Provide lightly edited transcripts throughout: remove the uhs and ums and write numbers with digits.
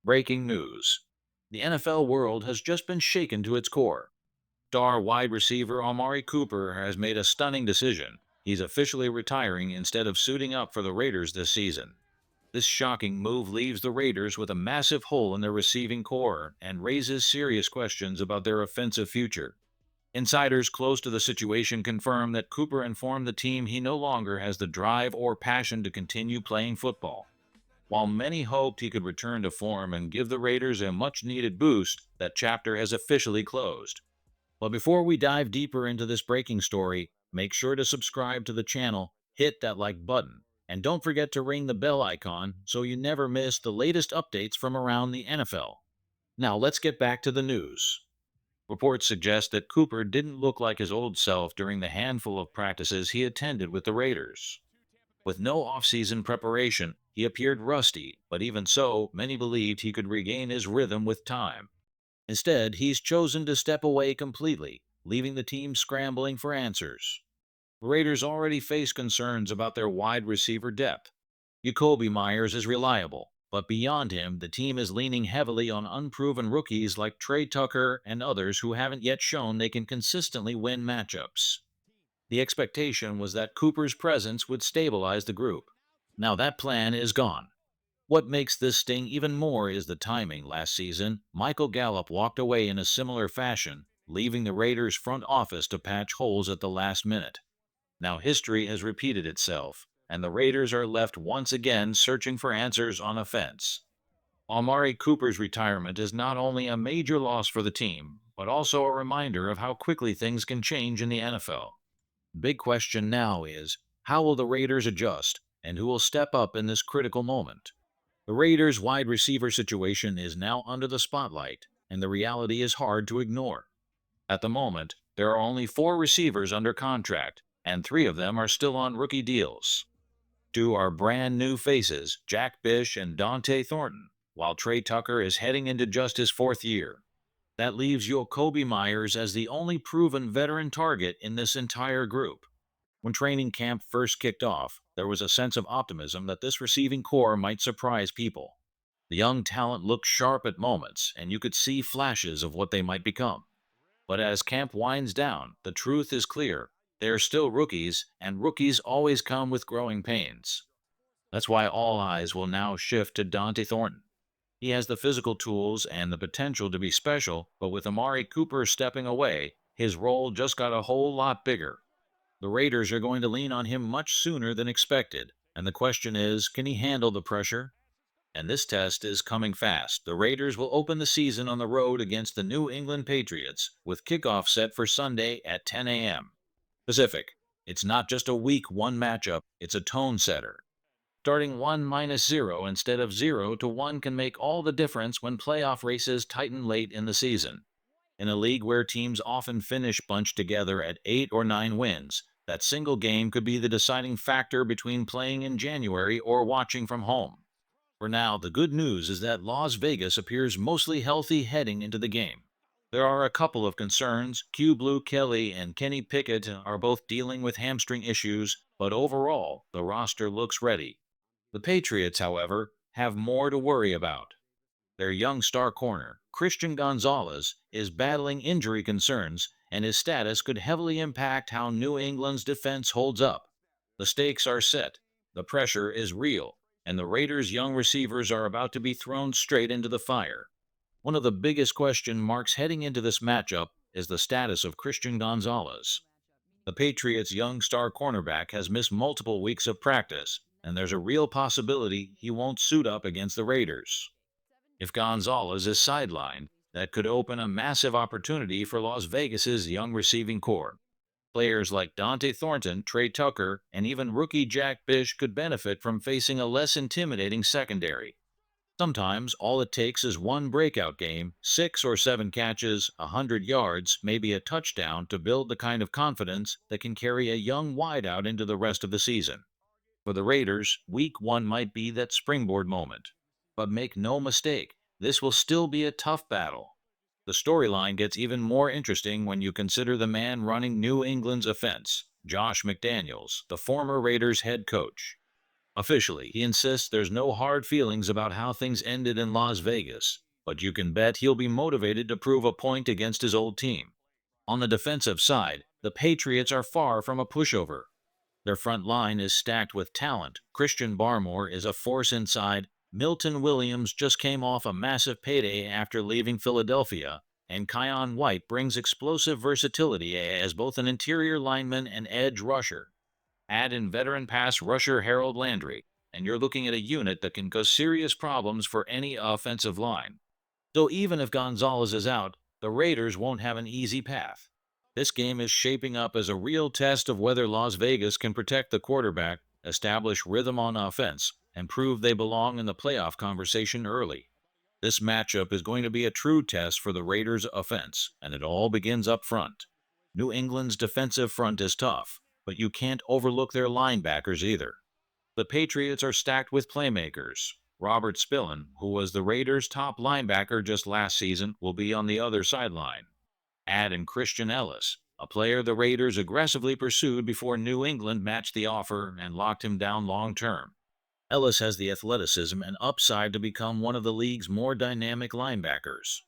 Breaking news. The NFL world has just been shaken to its core. Star wide receiver Amari Cooper has made a stunning decision. He's officially retiring instead of suiting up for the Raiders this season. This shocking move leaves the Raiders with a massive hole in their receiving core and raises serious questions about their offensive future. Insiders close to the situation confirm that Cooper informed the team he no longer has the drive or passion to continue playing football. While many hoped he could return to form and give the Raiders a much needed boost, that chapter has officially closed. But before we dive deeper into this breaking story, make sure to subscribe to the channel, hit that like button, and don't forget to ring the bell icon so you never miss the latest updates from around the NFL. Now let's get back to the news. Reports suggest that Cooper didn't look like his old self during the handful of practices he attended with the Raiders. With no offseason preparation, he appeared rusty, but even so, many believed he could regain his rhythm with time. Instead, he's chosen to step away completely, leaving the team scrambling for answers. The Raiders already face concerns about their wide receiver depth. Jacoby Myers is reliable, but beyond him, the team is leaning heavily on unproven rookies like Trey Tucker and others who haven't yet shown they can consistently win matchups. The expectation was that Cooper's presence would stabilize the group. Now that plan is gone. What makes this sting even more is the timing. Last season, Michael Gallup walked away in a similar fashion, leaving the Raiders' front office to patch holes at the last minute. Now history has repeated itself, and the Raiders are left once again searching for answers on offense. Amari Cooper's retirement is not only a major loss for the team, but also a reminder of how quickly things can change in the NFL. Big question now is, how will the Raiders adjust, and who will step up in this critical moment? The Raiders' wide receiver situation is now under the spotlight, and the reality is hard to ignore. At the moment, there are only four receivers under contract, and three of them are still on rookie deals. Two are brand new faces, Jack Bish and Dante Thornton, while Trey Tucker is heading into just his fourth year. That leaves Jacoby Myers as the only proven veteran target in this entire group. When training camp first kicked off, there was a sense of optimism that this receiving core might surprise people. The young talent looked sharp at moments, and you could see flashes of what they might become. But as camp winds down, the truth is clear. They are still rookies, and rookies always come with growing pains. That's why all eyes will now shift to Dante Thornton. He has the physical tools and the potential to be special, but with Amari Cooper stepping away, his role just got a whole lot bigger. The Raiders are going to lean on him much sooner than expected, and the question is, can he handle the pressure? And this test is coming fast. The Raiders will open the season on the road against the New England Patriots, with kickoff set for Sunday at 10 a.m. Pacific. It's not just a week one matchup, it's a tone setter. Starting 1-0 instead of 0-1 can make all the difference when playoff races tighten late in the season. In a league where teams often finish bunched together at 8 or 9 wins, that single game could be the deciding factor between playing in January or watching from home. For now, the good news is that Las Vegas appears mostly healthy heading into the game. There are a couple of concerns. Q Blue Kelly and Kenny Pickett are both dealing with hamstring issues, but overall, the roster looks ready. The Patriots, however, have more to worry about. Their young star corner, Christian Gonzalez, is battling injury concerns, and his status could heavily impact how New England's defense holds up. The stakes are set, the pressure is real, and the Raiders' young receivers are about to be thrown straight into the fire. One of the biggest question marks heading into this matchup is the status of Christian Gonzalez. The Patriots' young star cornerback has missed multiple weeks of practice, and there's a real possibility he won't suit up against the Raiders. If Gonzalez is sidelined, that could open a massive opportunity for Las Vegas's young receiving core. Players like Dante Thornton, Trey Tucker, and even rookie Jack Bish could benefit from facing a less intimidating secondary. Sometimes all it takes is one breakout game, 6 or 7 catches, 100 yards, maybe a touchdown to build the kind of confidence that can carry a young wideout into the rest of the season. For the Raiders, week one might be that springboard moment. But make no mistake, this will still be a tough battle. The storyline gets even more interesting when you consider the man running New England's offense, Josh McDaniels, the former Raiders head coach. Officially, he insists there's no hard feelings about how things ended in Las Vegas, but you can bet he'll be motivated to prove a point against his old team. On the defensive side, the Patriots are far from a pushover. Their front line is stacked with talent. Christian Barmore is a force inside. Milton Williams just came off a massive payday after leaving Philadelphia, and Kyon White brings explosive versatility as both an interior lineman and edge rusher. Add in veteran pass rusher Harold Landry, and you're looking at a unit that can cause serious problems for any offensive line. So even if Gonzalez is out, the Raiders won't have an easy path. This game is shaping up as a real test of whether Las Vegas can protect the quarterback, establish rhythm on offense, and prove they belong in the playoff conversation early. This matchup is going to be a true test for the Raiders' offense, and it all begins up front. New England's defensive front is tough, but you can't overlook their linebackers either. The Patriots are stacked with playmakers. Robert Spillane, who was the Raiders' top linebacker just last season, will be on the other sideline. Add in Christian Ellis, a player the Raiders aggressively pursued before New England matched the offer and locked him down long term. Ellis has the athleticism and upside to become one of the league's more dynamic linebackers.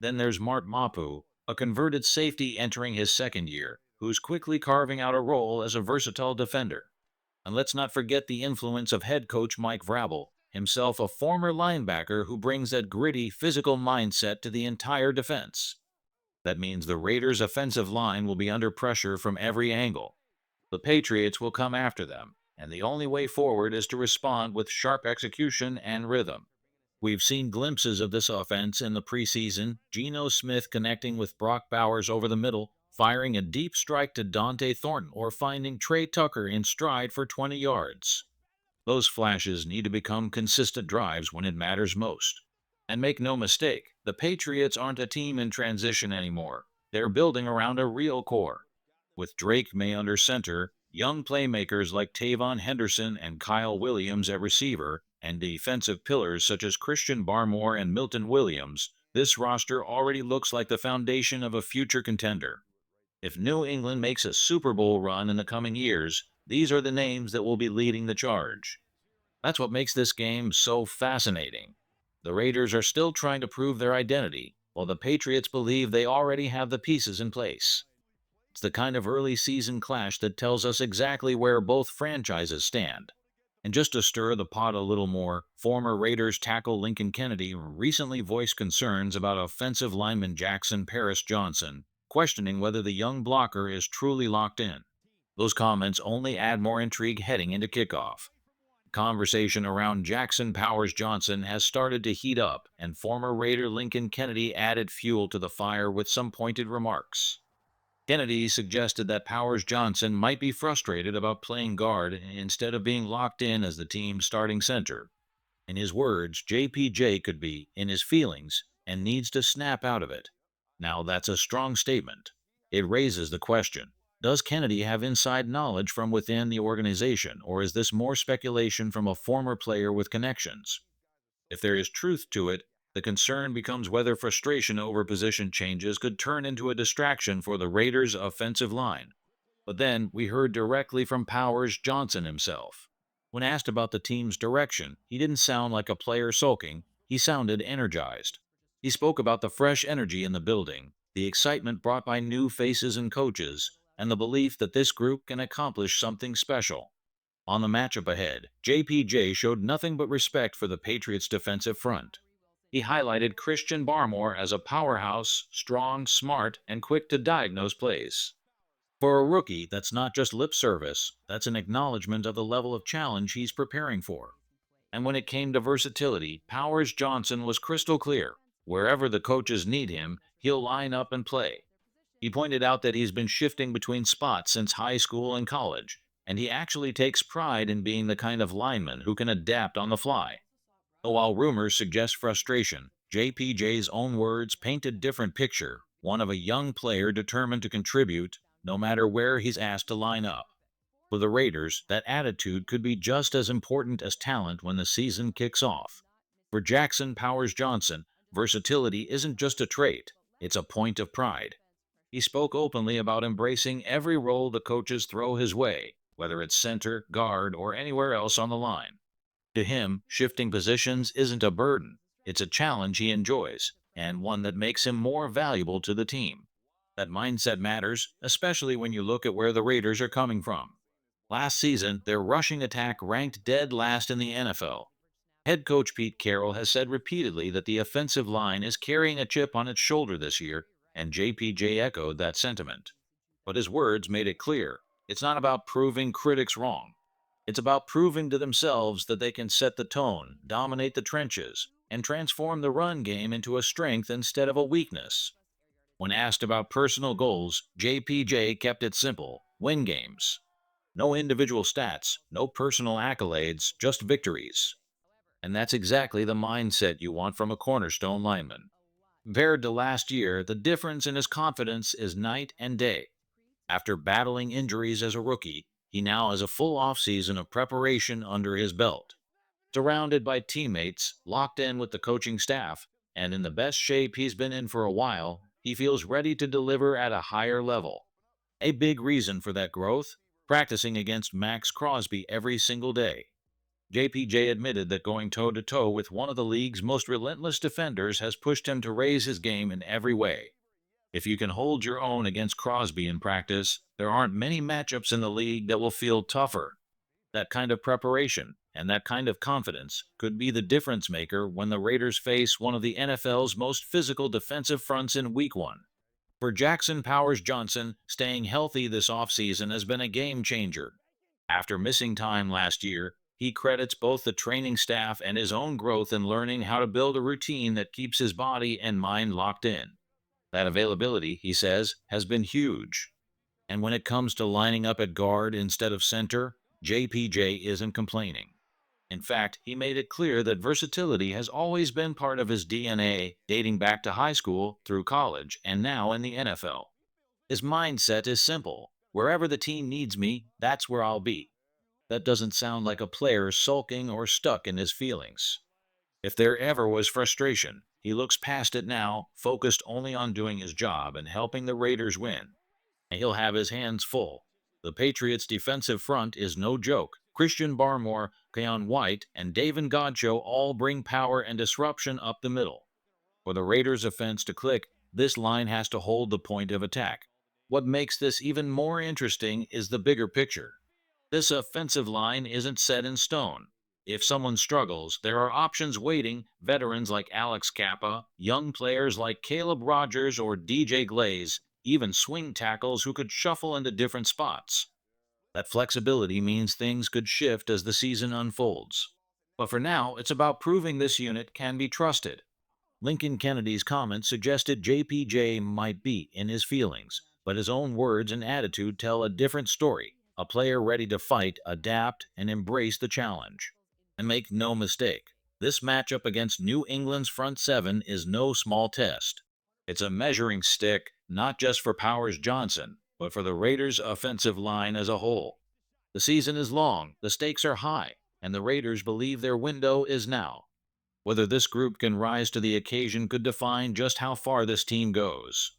Then there's Mart Mapu, a converted safety entering his second year, who's quickly carving out a role as a versatile defender. And let's not forget the influence of head coach Mike Vrabel, himself a former linebacker who brings that gritty, physical mindset to the entire defense. That means the Raiders' offensive line will be under pressure from every angle. The Patriots will come after them, and the only way forward is to respond with sharp execution and rhythm. We've seen glimpses of this offense in the preseason, Geno Smith connecting with Brock Bowers over the middle, firing a deep strike to Dante Thornton, or finding Trey Tucker in stride for 20 yards. Those flashes need to become consistent drives when it matters most. And make no mistake, the Patriots aren't a team in transition anymore. They're building around a real core. With Drake May under center, young playmakers like Tavon Henderson and Kyle Williams at receiver, and defensive pillars such as Christian Barmore and Milton Williams, this roster already looks like the foundation of a future contender. If New England makes a Super Bowl run in the coming years, these are the names that will be leading the charge. That's what makes this game so fascinating. The Raiders are still trying to prove their identity, while the Patriots believe they already have the pieces in place. It's the kind of early season clash that tells us exactly where both franchises stand. And just to stir the pot a little more, former Raiders tackle Lincoln Kennedy recently voiced concerns about offensive lineman Jackson Paris Johnson, questioning whether the young blocker is truly locked in. Those comments only add more intrigue heading into kickoff. Conversation around Jackson Powers Johnson has started to heat up, and former Raider Lincoln Kennedy added fuel to the fire with some pointed remarks. Kennedy suggested that Powers Johnson might be frustrated about playing guard instead of being locked in as the team's starting center. In his words, JPJ could be in his feelings and needs to snap out of it. Now that's a strong statement. It raises the question, does Kennedy have inside knowledge from within the organization, or is this more speculation from a former player with connections? If there is truth to it, the concern becomes whether frustration over position changes could turn into a distraction for the Raiders' offensive line. But then we heard directly from Powers Johnson himself. When asked about the team's direction, he didn't sound like a player sulking, he sounded energized. He spoke about the fresh energy in the building, the excitement brought by new faces and coaches, and the belief that this group can accomplish something special. On the matchup ahead, JPJ showed nothing but respect for the Patriots' defensive front. He highlighted Christian Barmore as a powerhouse, strong, smart, and quick to diagnose plays. For a rookie, that's not just lip service, that's an acknowledgement of the level of challenge he's preparing for. And when it came to versatility, Powers Johnson was crystal clear. Wherever the coaches need him, he'll line up and play. He pointed out that he's been shifting between spots since high school and college, and he actually takes pride in being the kind of lineman who can adapt on the fly. So while rumors suggest frustration, JPJ's own words paint a different picture, one of a young player determined to contribute, no matter where he's asked to line up. For the Raiders, that attitude could be just as important as talent when the season kicks off. For Jackson Powers Johnson, versatility isn't just a trait, it's a point of pride. He spoke openly about embracing every role the coaches throw his way, whether it's center, guard, or anywhere else on the line. To him, shifting positions isn't a burden, it's a challenge he enjoys, and one that makes him more valuable to the team. That mindset matters, especially when you look at where the Raiders are coming from. Last season, their rushing attack ranked dead last in the NFL. Head coach Pete Carroll has said repeatedly that the offensive line is carrying a chip on its shoulder this year, and JPJ echoed that sentiment. But his words made it clear it's not about proving critics wrong. It's about proving to themselves that they can set the tone, dominate the trenches, and transform the run game into a strength instead of a weakness. When asked about personal goals, JPJ kept it simple: win games. No individual stats, no personal accolades, just victories. And that's exactly the mindset you want from a cornerstone lineman. Compared to last year, the difference in his confidence is night and day. After battling injuries as a rookie, he now has a full offseason of preparation under his belt. Surrounded by teammates, locked in with the coaching staff, and in the best shape he's been in for a while, he feels ready to deliver at a higher level. A big reason for that growth: practicing against Max Crosby every single day. JPJ admitted that going toe to toe with one of the league's most relentless defenders has pushed him to raise his game in every way. If you can hold your own against Crosby in practice, there aren't many matchups in the league that will feel tougher. That kind of preparation and that kind of confidence could be the difference maker when the Raiders face one of the NFL's most physical defensive fronts in Week 1. For Jackson Powers Johnson, staying healthy this offseason has been a game changer. After missing time last year, he credits both the training staff and his own growth in learning how to build a routine that keeps his body and mind locked in. That availability, he says, has been huge. And when it comes to lining up at guard instead of center, JPJ isn't complaining. In fact, he made it clear that versatility has always been part of his DNA, dating back to high school, through college, and now in the NFL. His mindset is simple: wherever the team needs me, that's where I'll be. That doesn't sound like a player sulking or stuck in his feelings. If there ever was frustration, he looks past it now, focused only on doing his job and helping the Raiders win. And he'll have his hands full. The Patriots' defensive front is no joke. Christian Barmore, Keon White, and Davin Godchaux all bring power and disruption up the middle. For the Raiders' offense to click, this line has to hold the point of attack. What makes this even more interesting is the bigger picture. This offensive line isn't set in stone. If someone struggles, there are options waiting: veterans like Alex Kappa, young players like Caleb Rogers or DJ Glaze, even swing tackles who could shuffle into different spots. That flexibility means things could shift as the season unfolds. But for now, it's about proving this unit can be trusted. Lincoln Kennedy's comment suggested JPJ might be in his feelings, but his own words and attitude tell a different story: a player ready to fight, adapt, and embrace the challenge. And make no mistake, this matchup against New England's front seven is no small test. It's a measuring stick, not just for Powers Johnson, but for the Raiders' offensive line as a whole. The season is long, the stakes are high, and the Raiders believe their window is now. Whether this group can rise to the occasion could define just how far this team goes.